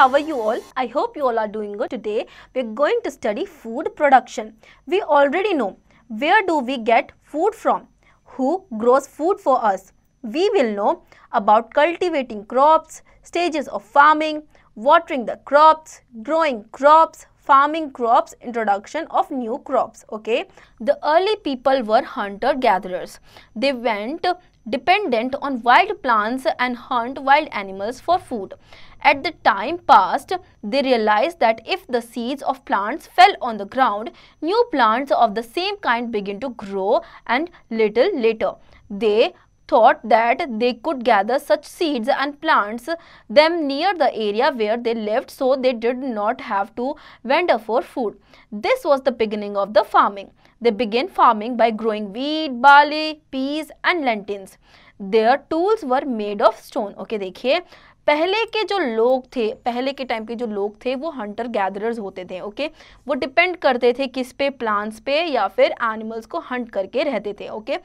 how are you all? I hope you all are doing good. Today we are going to study food production. We already know where do we get food from, who grows food for us. We will know about cultivating crops, stages of farming, watering the crops, growing crops, farming crops, introduction of new crops. Okay, the early people were hunter gatherers. They went dependent on wild plants and hunt wild animals for food. At the time passed, they realized that if the seeds of plants fell on the ground, new plants of the same kind began to grow, and little later they thought that they could gather such seeds and plant them near the area where they lived, so they did not have to wander for food. This was the beginning of the farming. They began farming by growing wheat, barley, peas and lentils. Their tools were made of stone. Okay, देखिए पहले के जो लोग थे, पहले के time के जो लोग थे वो हंटर गैदरर्स होते थे. ओके, वो डिपेंड करते थे किस पे, प्लांट्स पे या फिर एनिमल्स को हंट करके रहते थे. ओके,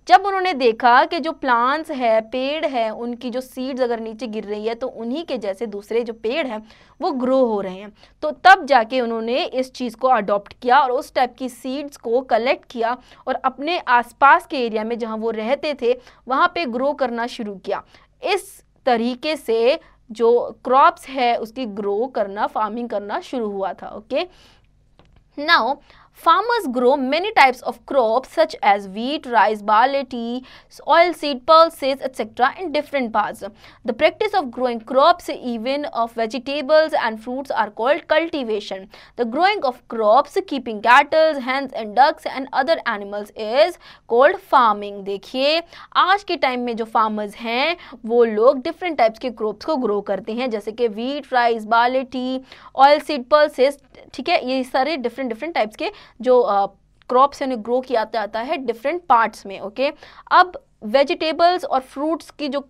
जब उन्होंने देखा कि जो प्लांट्स है, पेड़ है, उनकी जो सीड्स अगर नीचे गिर रही है तो उन्हीं के जैसे दूसरे जो पेड़ हैं वो ग्रो हो रहे हैं, तो तब जाके उन्होंने इस चीज़ को अडॉप्ट किया और उस टाइप की सीड्स को कलेक्ट किया और अपने आसपास के एरिया में जहाँ वो रहते थे वहाँ पे ग्रो करना शुरू किया. इस तरीके से जो क्रॉप्स है उसकी ग्रो करना, फार्मिंग करना शुरू हुआ था. Okay, now farmers grow many types of crops such as wheat, rice, barley, tea, oilseed, pulses, etc. in different parts. The practice of growing crops, even of vegetables and fruits, are called cultivation. The growing of crops, keeping cattle, hens and ducks and other animals is called farming. देखिए आज के time में जो farmers हैं वो लोग different types के crops को grow करते हैं, जैसे कि wheat, rice, barley, tea, oilseed, pulses. ठीक है, ये सारे different types के जो क्रॉप्स है ग्रो किया जाता है डिफरेंट पार्ट्स में. ओके, अब वेजिटेबल्स और फ्रूट्स की जो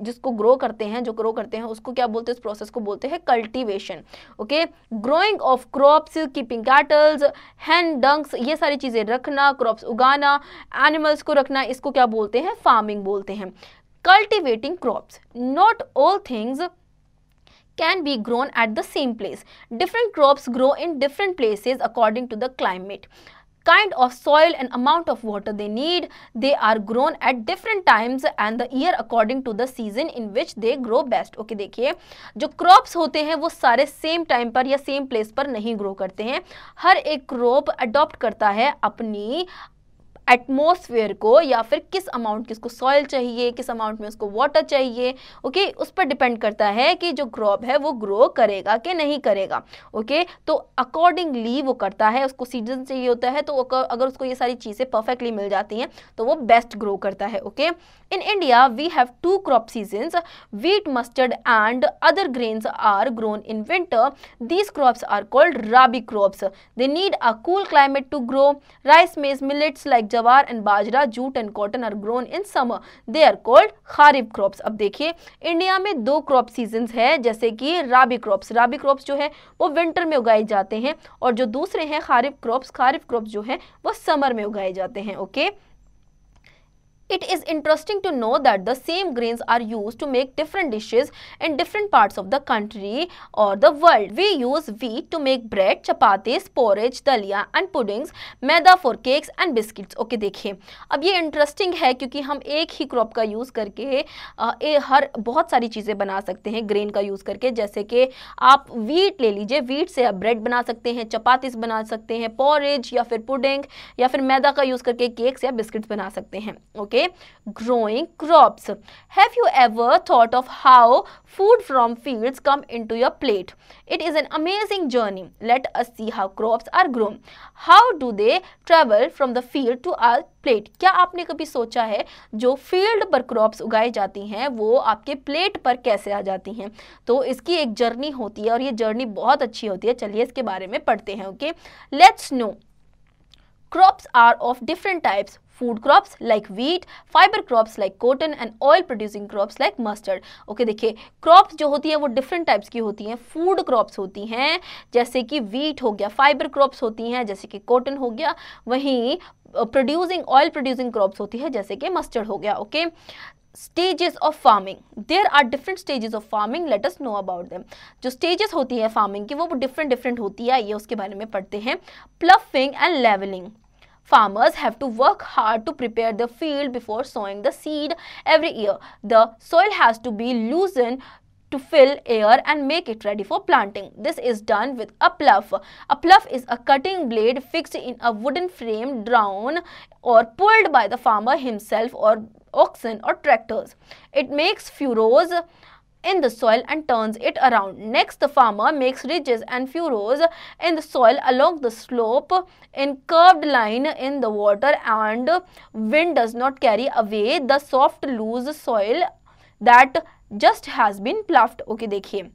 जिसको ग्रो करते हैं उसको क्या बोलते हैं, इस प्रोसेस को बोलते हैं cultivation. Okay, growing of crops, keeping cattles, hen ducks, ये सारी चीज़ें रखना, क्रॉप्स उगाना, एनिमल्स को रखना, इसको क्या बोलते हैं, फार्मिंग बोलते हैं. Cultivating crops, not all things can be grown at the same place. Different crops grow in different places according to the climate, kind of soil and amount of water they need. They are grown at different times and the year according to the season in which they grow best. Okay, देखिए जो crops होते हैं वो सारे same time पर या same place पर नहीं ग्रो करते हैं. हर एक क्रॉप अडॉप्ट करता है अपनी एटमॉस्फेयर को, या फिर किस अमाउंट की उसको सॉइल चाहिए, किस अमाउंट में उसको वाटर चाहिए. ओके, उस पर डिपेंड करता है कि जो क्रॉप है वो ग्रो करेगा कि नहीं करेगा. ओके, तो अकॉर्डिंगली वो करता है. उसको सीजन चाहिए होता है तो अगर उसको ये सारी चीज़ें परफेक्टली मिल जाती हैं तो वो बेस्ट ग्रो करता है. Okay, in India we have 2 crop seasons. Wheat, mustard and other grains are grown in winter. These crops are called rabi crops. They need a cool climate to grow. Rice, maize, millets like jowar and bajra, jute and cotton are grown in summer. They are called kharif crops. अब देखिए India में 2 crop seasons है, जैसे कि राबी crops जो है वो winter में उगाए जाते हैं और जो दूसरे हैं खारिफ क्रॉप्स जो है वो समर में उगाए जाते हैं. Okay, It is interesting to know that the same grains are used to make different dishes in different parts of the country or the world. We use wheat to make bread, chapatis, porridge, dalia and puddings, maida for cakes and biscuits. Okay, देखिए अब ये interesting है क्योंकि हम एक ही crop का use करके हर बहुत सारी चीज़ें बना सकते हैं ग्रेन का यूज़ करके. जैसे कि आप वीट ले लीजिए, वीट से आप ब्रेड बना सकते हैं, चपातीस बना सकते हैं, पॉरेज या फिर पुडिंग, या फिर मैदा का यूज़ करके केक्स या बिस्किट्स बना सकते हैं. Okay, growing crops. Have you ever thought of how food from fields come into your plate? It is an amazing journey. Let us see how crops are grown. How do they travel from the field to our plate? क्या आपने कभी सोचा है जो field पर crops उगाई जाती हैं वो आपके प्लेट पर कैसे आ जाती हैं? तो इसकी एक जर्नी होती है और ये जर्नी बहुत अच्छी होती है. चलिए इसके बारे में पढ़ते हैं. Okay, let's no. Crops are of different types. Food crops like wheat, fiber crops like cotton and oil producing crops like mustard. Okay, देखिए क्रॉप्स जो होती हैं वो डिफरेंट टाइप्स की होती हैं. फूड क्रॉप्स होती हैं जैसे कि वीट हो गया, फाइबर क्रॉप्स होती हैं जैसे कि कॉटन हो गया, वहीं ऑयल प्रोड्यूसिंग क्रॉप्स होती है जैसे कि मस्टर्ड हो गया. Okay, stages of farming. There are different stages of farming. Let us know about them. जो stages होती है farming की वो different होती है, ये उसके बारे में पढ़ते हैं. Ploughing and leveling. Farmers have to work hard to prepare the field before sowing the seed every year. The soil has to be loosened to fill air and make it ready for planting. This is done with a plough. A plough is a cutting blade fixed in a wooden frame drawn or pulled by the farmer himself or oxen or tractors. It makes furrows in the soil and turns it around. Next, the farmer makes ridges and furrows in the soil along the slope in curved line in the water, and wind does not carry away the soft loose soil that just has been ploughed. Okay, देखिए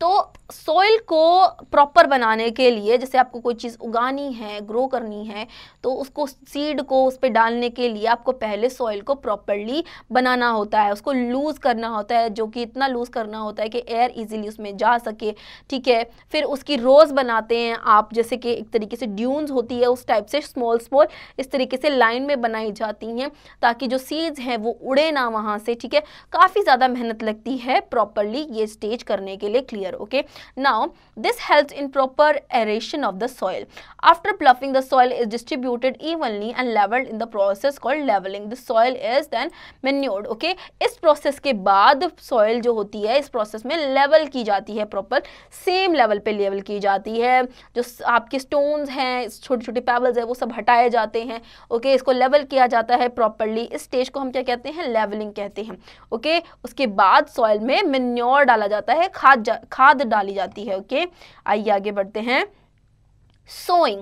तो soil को proper बनाने के लिए, जैसे आपको कोई चीज़ उगानी है, ग्रो करनी है, तो उसको सीड को उस पर डालने के लिए आपको पहले सॉइल को प्रॉपरली बनाना होता है, उसको लूज़ करना होता है, जो कि इतना लूज़ करना होता है कि एयर इजीली उसमें जा सके. ठीक है, फिर उसकी रोज़ बनाते हैं आप, जैसे कि एक तरीके से ड्यून्स होती है उस टाइप से स्मॉल इस तरीके से लाइन में बनाई जाती हैं ताकि जो सीड्स हैं वो उड़े ना वहाँ से. ठीक है, काफ़ी ज़्यादा मेहनत लगती है प्रॉपरली ये स्टेज करने के लिए. Clear? Okay, now this helps in proper aeration of the soil. After ploughing, the soil is distributed evenly and leveled in the process called leveling. The soil is then manured. Okay, इस process के बाद soil जो होती है इस process में level की जाती है, proper same level पे level की जाती है. जो आपके stones हैं, छोटे-छोटे pebbles हैं, वो सब हटाए जाते हैं. Okay, इसको level किया जाता है properly. इस stage को हम क्या कहते हैं? Leveling कहते हैं. Okay, उसके बाद soil में manure डाला जाता है, खाद डाली जाती है. ओके, आइए आगे बढ़ते हैं. Sowing.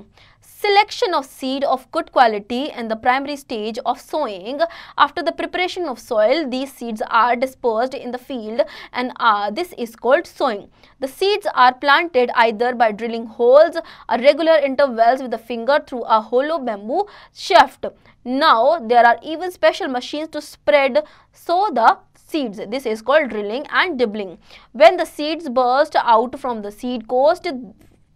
Selection of seed of good quality in the primary stage of sowing. After the preparation of soil, these seeds are dispersed in the field and this is called sowing. The seeds are planted either by drilling holes at regular intervals with the finger through a hollow bamboo shaft. Now there are even special machines to spread sow the seeds. This is called drilling and dibbling. When the seeds burst out from the seed coast,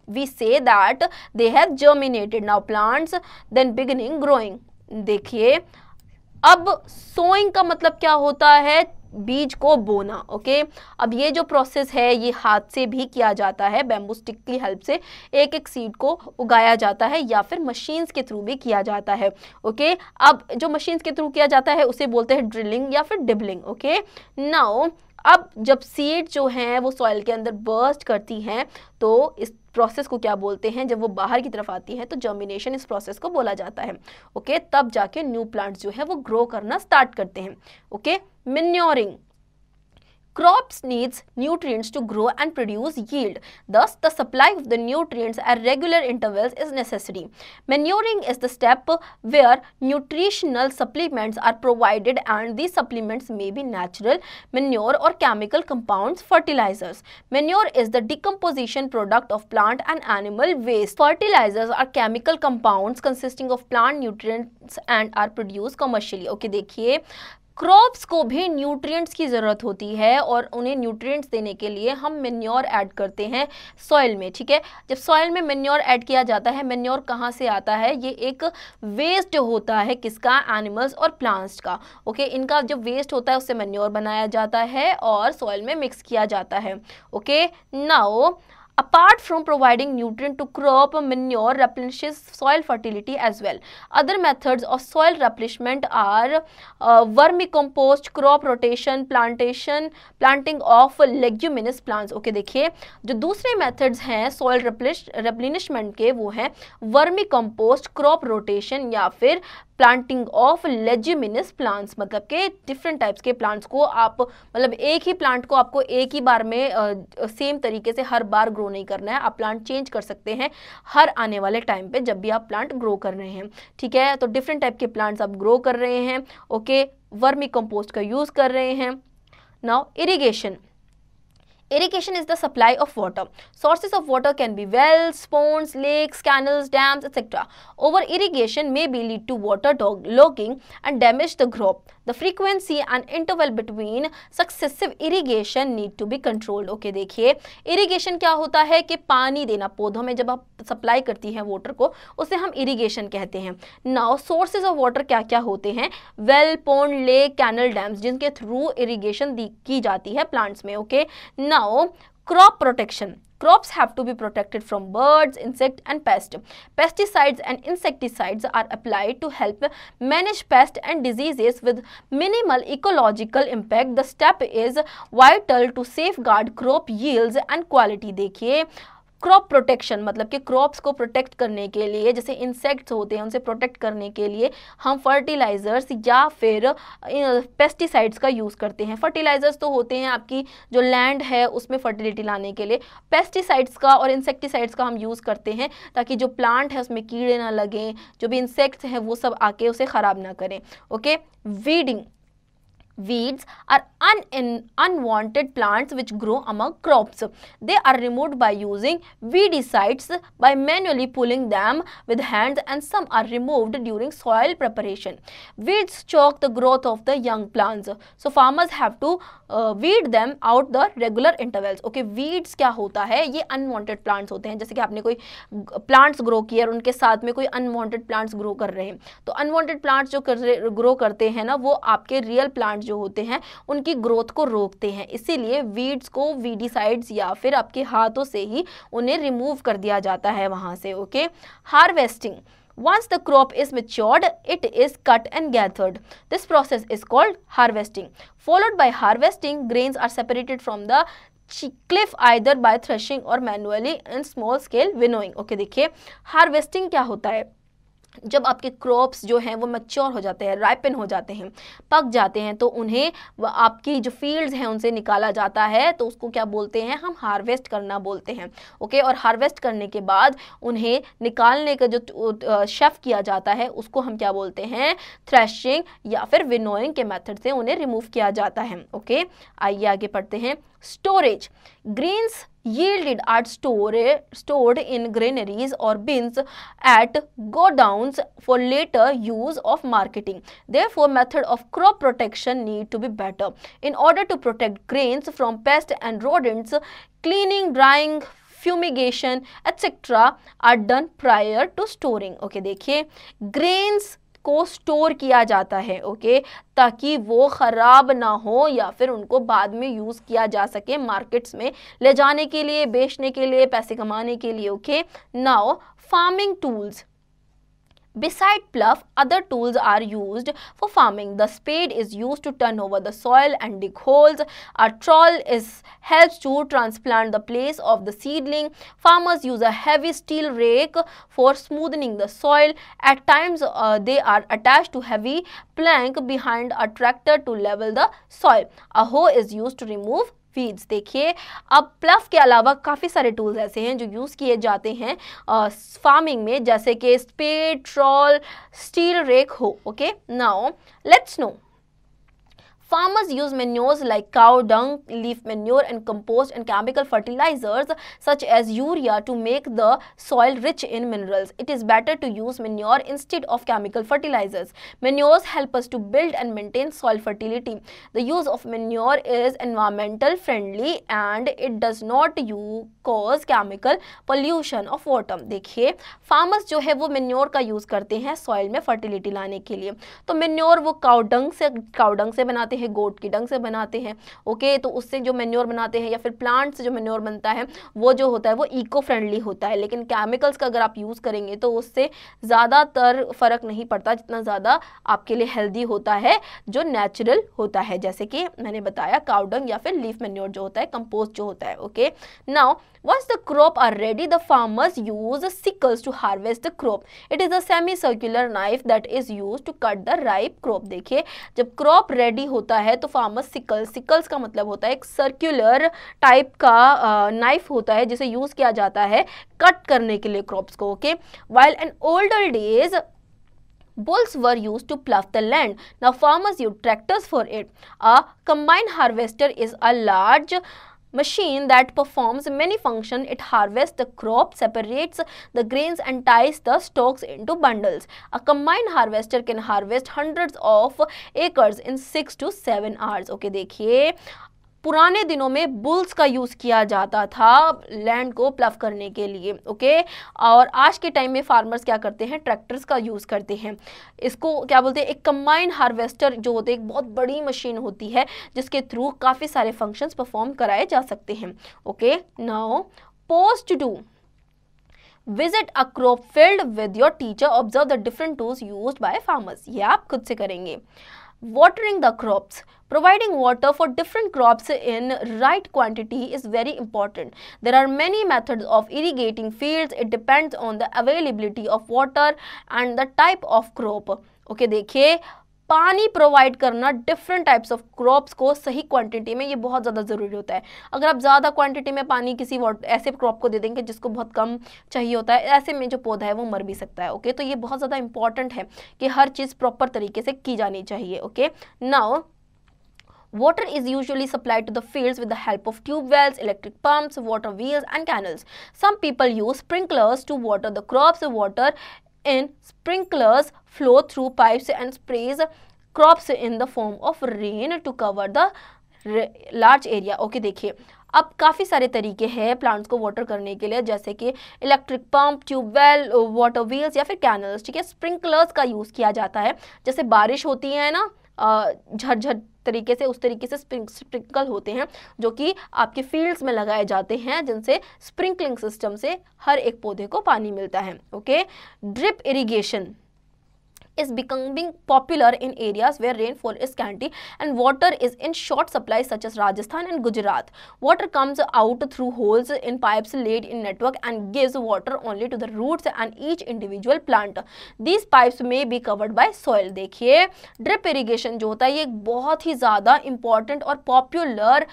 we say that they have germinated. Now plants then beginning growing. देखिए अब sowing का मतलब क्या होता है? बीज को बोना. ओके, अब ये जो प्रोसेस है ये हाथ से भी किया जाता है, बैम्बू स्टिक की हेल्प से एक एक सीड को उगाया जाता है या फिर मशीन्स के थ्रू भी किया जाता है. ओके, अब जो मशीन्स के थ्रू किया जाता है उसे बोलते हैं ड्रिलिंग या फिर डिबलिंग. ओके, नाउ अब जब सीड जो हैं वो सॉइल के अंदर बर्स्ट करती हैं तो इस प्रोसेस को क्या बोलते हैं? जब वो बाहर की तरफ आती है तो जर्मिनेशन इस प्रोसेस को बोला जाता है. ओके, तब जाके न्यू प्लांट्स जो है वो ग्रो करना स्टार्ट करते हैं. Okay, manuring. Crops needs nutrients to grow and produce yield. Thus, the supply of the nutrients at regular intervals is necessary. Manuring is the step where nutritional supplements are provided, and these supplements may be natural manure or chemical compounds fertilizers. Manure is the decomposition product of plant and animal waste. Fertilizers are chemical compounds consisting of plant nutrients and are produced commercially. Okay, देखिए crops को भी nutrients की ज़रूरत होती है और उन्हें nutrients देने के लिए हम मेन्योर ऐड करते हैं सॉइल में. ठीक है, जब सॉइल में मेन्योर ऐड किया जाता है, मेन्योर कहाँ से आता है? ये एक वेस्ट होता है किसका? एनिमल्स और प्लांट्स का. ओके, इनका जो वेस्ट होता है उससे मेन्योर बनाया जाता है और सॉइल में मिक्स किया जाता है. Okay, now apart from providing nutrient to crop, manure replenishes soil fertility as well. Other methods of soil replenishment are vermicompost, crop rotation, planting of leguminous plants. Okay, देखिए जो दूसरे methods हैं soil replenishment के वो हैं vermicompost, crop rotation या फिर planting of leguminous plants. मतलब के डिफरेंट टाइप्स के प्लांट्स को आप मतलब एक ही प्लांट को आपको एक ही बार में सेम तरीके से हर बार ग्रो नहीं करना है. आप प्लांट चेंज कर सकते हैं हर आने वाले टाइम पे जब भी आप प्लांट ग्रो कर रहे हैं. ठीक है, तो डिफरेंट टाइप के प्लांट्स आप ग्रो कर रहे हैं. ओके, वर्मी कंपोस्ट का यूज़ कर रहे हैं. Now irrigation. Irrigation is the supply of water. Sources of water can be wells, ponds, lakes, canals, dams, etc. Over irrigation may be lead to water logging and damage the crop. The frequency and interval between successive irrigation need to be controlled. Okay देखिए, irrigation क्या होता है कि पानी देना पौधों में, जब आप सप्लाई करती हैं वाटर को, उसे हम इरिगेशन कहते हैं. नाउ सोर्सेज ऑफ वाटर क्या क्या होते हैं? Well, pond, lake, canal, dams, जिनके थ्रू इरिगेशन की जाती है प्लांट्स में. Okay, now crop protection. Crops have to be protected from birds, insects and pests. Pesticides and insecticides are applied to help manage pests and diseases with minimal ecological impact. The step is vital to safeguard crop yields and quality. देखिए, crop protection मतलब कि crops को protect करने के लिए, जैसे insects होते हैं उनसे प्रोटेक्ट करने के लिए हम फर्टिलाइज़र्स या फिर पेस्टिसाइड्स का यूज़ करते हैं. फर्टिलाइज़र्स तो होते हैं आपकी जो लैंड है उसमें फर्टिलिटी लाने के लिए. पेस्टिसाइड्स का और इंसेक्टिसाइड्स का हम यूज़ करते हैं ताकि जो प्लांट है उसमें कीड़े ना लगें, जो भी इंसेक्ट्स हैं वो सब आके उसे ख़राब ना करें. Okay, weeding. Weeds are unwanted plants which grow among crops. They are removed by using weedicides by manually pulling them with hands, and some are removed during soil preparation. Weeds choke the growth of the young plants, so farmers have to weed them out the regular intervals. Okay, weeds क्या होता है? ये unwanted plants होते हैं. जैसे कि आपने कोई plants grow किया और उनके साथ में कोई unwanted plants grow कर रहे हैं, तो unwanted plants जो grow करते हैं ना, वो आपके real plants जो होते हैं उनकी ग्रोथ को रोकते हैं. इसीलिए वीड्स को वीडिसाइड्स या फिर आपके हाथों से ही उन्हें रिमूव कर दिया जाता है वहां से. Okay, harvesting. Once the crop is matured, it is cut and gathered. This process is called harvesting. Followed by harvesting, grains are separated from the cliff either by threshing or manually in small scale winnowing. Okay, देखिए, harvesting क्या होता है? जब आपके crops जो हैं वो mature हो जाते हैं, राइपन हो जाते हैं, पक जाते हैं, तो उन्हें आपकी जो फील्ड्स हैं उनसे निकाला जाता है, तो उसको क्या बोलते हैं? हम हार्वेस्ट करना बोलते हैं. ओके, और हार्वेस्ट करने के बाद उन्हें निकालने का जो शेफ किया जाता है उसको हम क्या बोलते हैं? थ्रेशिंग या फिर विनोइंग के मेथड से उन्हें रिमूव किया जाता है. ओके, आइए आगे पढ़ते हैं. Storage. Grains yielded are stored in granaries or bins at godowns for later use of marketing. Therefore, method of crop protection need to be better. In order to protect grains from pests and rodents, cleaning, drying, fumigation etc. are done prior to storing. Okay, देखिए, grains को store किया जाता है. Okay, ताकि वो ख़राब ना हो या फिर उनको बाद में यूज़ किया जा सके मार्केट्स में ले जाने के लिए, बेचने के लिए, पैसे कमाने के लिए. Okay, now farming tools. Beside plough, other tools are used for farming. The spade is used to turn over the soil and dig holes. A trowel helps to transplant the place of the seedling. Farmers use a heavy steel rake for smoothing the soil. At times, they are attached to heavy plank behind a tractor to level the soil. A hoe is used to remove weeds. देखिए, अब प्लफ के अलावा काफ़ी सारे tools ऐसे हैं जो use किए जाते हैं फार्मिंग में, जैसे कि स्पेड, ट्रॉल, स्टील रेक हो. Okay, now let's no. Farmers use manures like cow dung, leaf manure and compost and chemical fertilizers such as urea to make the soil rich in minerals. It is better to use manure instead of chemical fertilizers. Manures help us to build and maintain soil fertility. The use of manure is environmental friendly and it does not cause chemical pollution of water. देखिए, farmers जो है वो manure का use करते हैं soil में fertility लाने के लिए. तो manure वो cow dung से बनाते हैं, गोट की डंग से बनाते हैं. ओके, तो उससे जो मैन्योर बनाते हैं या फिर प्लांट से जो मैन्योर बनता है वो जो होता है वो इको फ्रेंडली होता है. लेकिन केमिकल्स का अगर आप यूज़ करेंगे तो उससे ज़्यादातर फ़र्क नहीं पड़ता जितना ज़्यादा आपके लिए हेल्दी होता है जो नेचुरल होता है, जैसे कि मैंने बताया काउ डंग या फिर लीफ मैन्योर जो होता है, कंपोस्ट जो होता है. Okay, now once the crop are ready, the farmers use sickles to harvest the crop. It is a semi-circular knife that is used to cut the ripe crop. देखिए, जब crop ready होता है तो farmer sicles का मतलब होता है एक सर्कुलर टाइप का नाइफ होता है जिसे यूज़ किया जाता है कट करने के लिए क्रॉप्स को. Okay, while in older days bulls were used to plough the land. Now farmers use tractors for it. A combine harvester is a large machine that performs many functions. It harvests the crop, separates the grains and ties the stalks into bundles. A combined harvester can harvest hundreds of acres in 6 to 7 hours. Okay देखिए, पुराने दिनों में bulls का use किया जाता था land को plough करने के लिए, ओके। और आज के टाइम में फार्मर्स क्या करते हैं, ट्रैक्टर्स का यूज़ करते हैं। इसको क्या बोलते हैं, एक कंबाइंड हार्वेस्टर जो होते हैं, एक बहुत बड़ी मशीन होती है जिसके थ्रू काफ़ी सारे फंक्शंस परफॉर्म कराए जा सकते हैं, okay. Now pose to do, visit a crop field with your teacher, observe the different tools used by farmers. ये आप खुद से करेंगे। Watering the crops, providing water for different crops in right quantity is very important. There are many methods of irrigating fields. It depends on the availability of water and the type of crop. Okay, देखिए, पानी provide करना different types of crops को सही quantity में, ये बहुत ज़्यादा ज़रूरी होता है। अगर आप ज़्यादा क्वांटिटी में पानी किसी ऐसे क्रॉप को दे देंगे जिसको बहुत कम चाहिए होता है, ऐसे में जो पौधा है वो मर भी सकता है, ओके। तो ये बहुत ज़्यादा इंपॉर्टेंट है कि हर चीज़ प्रॉपर तरीके से की जानी चाहिए, okay. Now water is usually supplied to the fields with the help of tube wells, electric pumps, water wheels and canals. Some people use sprinklers to water the crops. Water in sprinklers flow through pipes and sprays crops in the form of rain to cover the large area. Okay, देखिए, अब काफ़ी सारे तरीके हैं plants को water करने के लिए, जैसे कि electric pump, tubewell, water wheels या फिर कैनल्स, ठीक है। स्प्रिंकलर्स का यूज़ किया जाता है, जैसे बारिश होती है ना झरझर तरीके से, उस तरीके से स्प्रिंकल होते हैं जो कि आपके फील्ड्स में लगाए जाते हैं, जिनसे स्प्रिंकलिंग सिस्टम से हर एक पौधे को पानी मिलता है, okay. Drip irrigation is becoming popular in areas where rainfall is scanty and water is in short supply, such as Rajasthan and Gujarat. Water comes out through holes in pipes laid in network and gives water only to the roots and each individual plant. These pipes may be covered by soil. देखिए, drip irrigation जो होता है ये एक बहुत ही ज़्यादा important और popular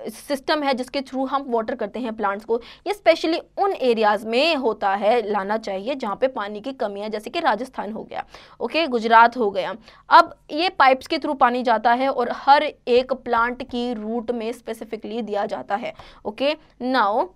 system है जिसके थ्रू हम वाटर करते हैं प्लांट्स को। ये स्पेशली उन एरियाज में होता है, लाना चाहिए जहाँ पे पानी की कमी है, जैसे कि राजस्थान हो गया, ओके, गुजरात हो गया। अब ये पाइप्स के थ्रू पानी जाता है और हर एक प्लांट की रूट में स्पेसिफिकली दिया जाता है, ओके। नाउ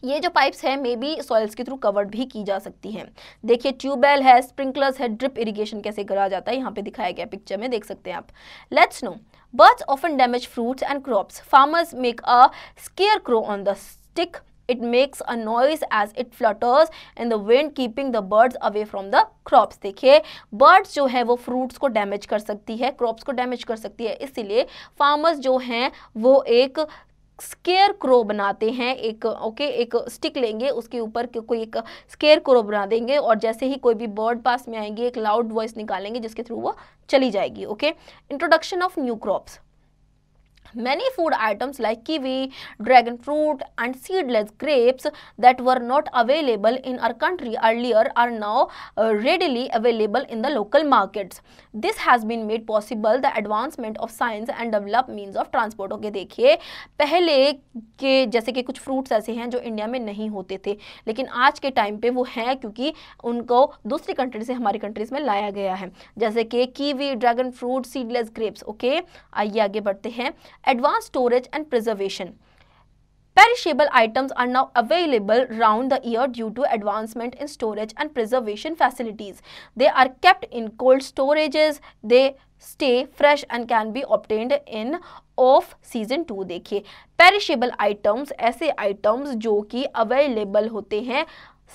ये जो पाइप्स है मे बी सॉइल्स के थ्रू कवर्ड भी की जा सकती हैं। देखिए, ट्यूबवेल है, स्प्रिंकलर्स है, ड्रिप इरिगेशन कैसे करा जाता है यहाँ पे दिखाया गया पिक्चर में, देख सकते हैं आप। Let's no, birds often damage fruits and crops. Farmers make a scarecrow on the stick. It makes a noise as it flutters in the wind, keeping the birds away from the crops. देखिए, birds जो है वो fruits को damage कर सकती है, crops को damage कर सकती है, इसीलिए farmers जो हैं वो एक स्केयर क्रो बनाते हैं, एक ओके एक स्टिक लेंगे, उसके ऊपर कोई एक स्केयर क्रो बना देंगे और जैसे ही कोई भी बर्ड पास में आएंगे एक लाउड वॉइस निकालेंगे जिसके थ्रू वो चली जाएगी, okay. Introduction of new crops. Many food items like kiwi, dragon fruit and seedless grapes that were not available in our country earlier are now readily available in the local markets. This has been made possible the advancement of science and developed means of transport. Okay, देखिए, पहले के जैसे कि कुछ fruits ऐसे हैं जो India में नहीं होते थे, लेकिन आज के टाइम पे वो हैं क्योंकि उनको दूसरी कंट्री से हमारी कंट्रीज में लाया गया है, जैसे कि kiwi, dragon fruit, seedless grapes, okay. आइए आगे बढ़ते हैं। Advanced storage and preservation. Perishable items are now available round the year due to advancement in storage and preservation facilities. They are kept in cold storages. They stay fresh and can be obtained in off season too. देखिए, perishable items ऐसे items जो कि available होते हैं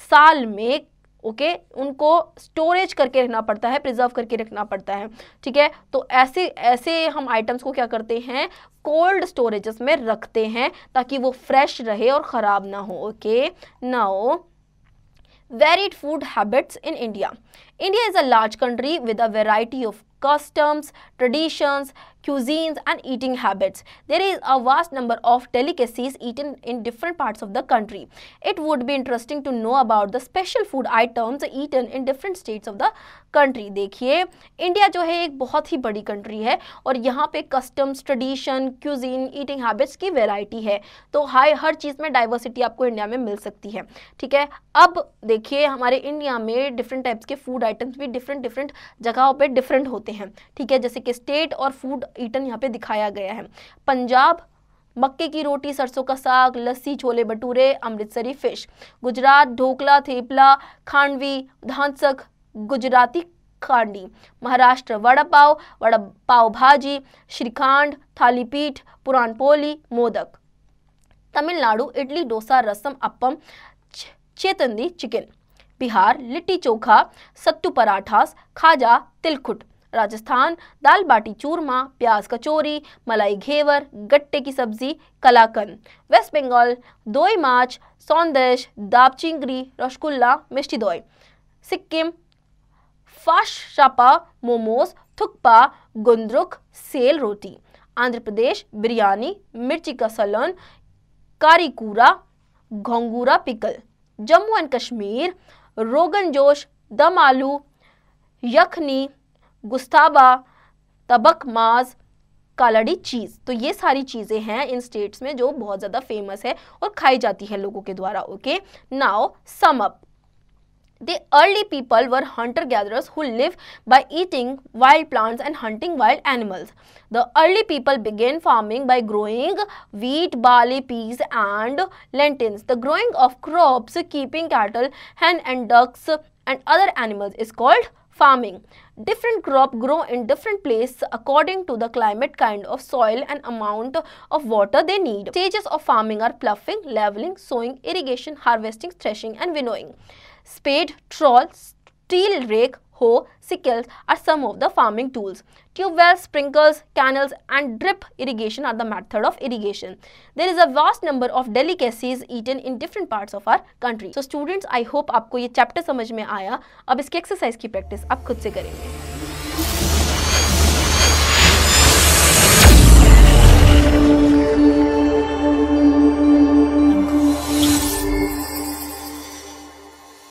साल में, okay, उनको storage करके रखना पड़ता है, प्रिजर्व करके रखना पड़ता है, ठीक है। तो ऐसे हम आइटम्स को क्या करते हैं, कोल्ड स्टोरेजेस में रखते हैं ताकि वो फ्रेश रहे और ख़राब ना हो, okay. Now varied food habits in India. India is a large country with a variety of customs, traditions, cuisines and eating habits. There is a vast number of delicacies eaten in different parts of the country. It would be interesting to know about the special food items eaten in different states of the country. देखिए, India जो है एक बहुत ही बड़ी country है और यहाँ पे customs, tradition, cuisine, eating habits की वेराइटी है, तो हर चीज़ में डाइवर्सिटी आपको इंडिया में मिल सकती है, ठीक है। अब देखिए, हमारे इंडिया में डिफरेंट टाइप्स के फूड आइटम्स भी डिफरेंट जगहों पे डिफरेंट होते हैं, ठीक है, जैसे कि स्टेट और फूड ईटन यहाँ पे दिखाया गया है। पंजाब मक्के की रोटी, सरसों का साग, लस्सी, छोले भटूरे, अमृतसरी फिश। गुजरात ढोकला, थेपला, खांडवी, धांसक, गुजराती खांडी। महाराष्ट्र वड़ा पाव भाजी, श्रीखंड, थालीपीठ, पुरानपोली, मोदक। तमिलनाडु इडली, डोसा, रसम, अप्पम, चेतंदी चिकन। बिहार लिट्टी चोखा, सत्तू पराठास, खाजा, तिलकुट। राजस्थान दाल बाटी चूरमा, प्याज कचौरी, मलाई घेवर, गट्टे की सब्जी, कलाकंद। वेस्ट बंगाल दोई माछ, सौंदेश, दाब चिंगरी, रसगुल्ला, मिष्टी दोई। सिक्किम फाशरापा, मोमोज, थुक्पा, गुंद्रुक, सेल रोटी। आंध्र प्रदेश बिरयानी, मिर्ची का सलन, कारीकूरा, घोंगूरा पिकल। जम्मू एंड कश्मीर रोगन जोश, दम आलू, यखनी, गुस्ताबा, तबक माज, कालाडी चीज़। तो ये सारी चीज़ें हैं इन स्टेट्स में जो बहुत ज़्यादा फेमस है और खाई जाती है लोगों के द्वारा। Okay, now sum up. The early people were hunter-gatherers who lived by eating wild plants and hunting wild animals. The early people began farming by growing wheat, barley, peas and lentils. The growing of crops, keeping cattle, hen and ducks and other animals is called farming. Different crops grow in different places according to the climate, kind of soil and amount of water they need. Stages of farming are ploughing, leveling, sowing, irrigation, harvesting, threshing and winnowing. Spade, trawl, steel rake, hoe, sickles are some of the farming tools. Tube wells, sprinklers, canals and drip irrigation are the method of irrigation. There is a vast number of delicacies eaten in different parts of our country. So students, I hope आपको ये chapter समझ में आया। अब इसकी exercise की practice आप खुद से करेंगे।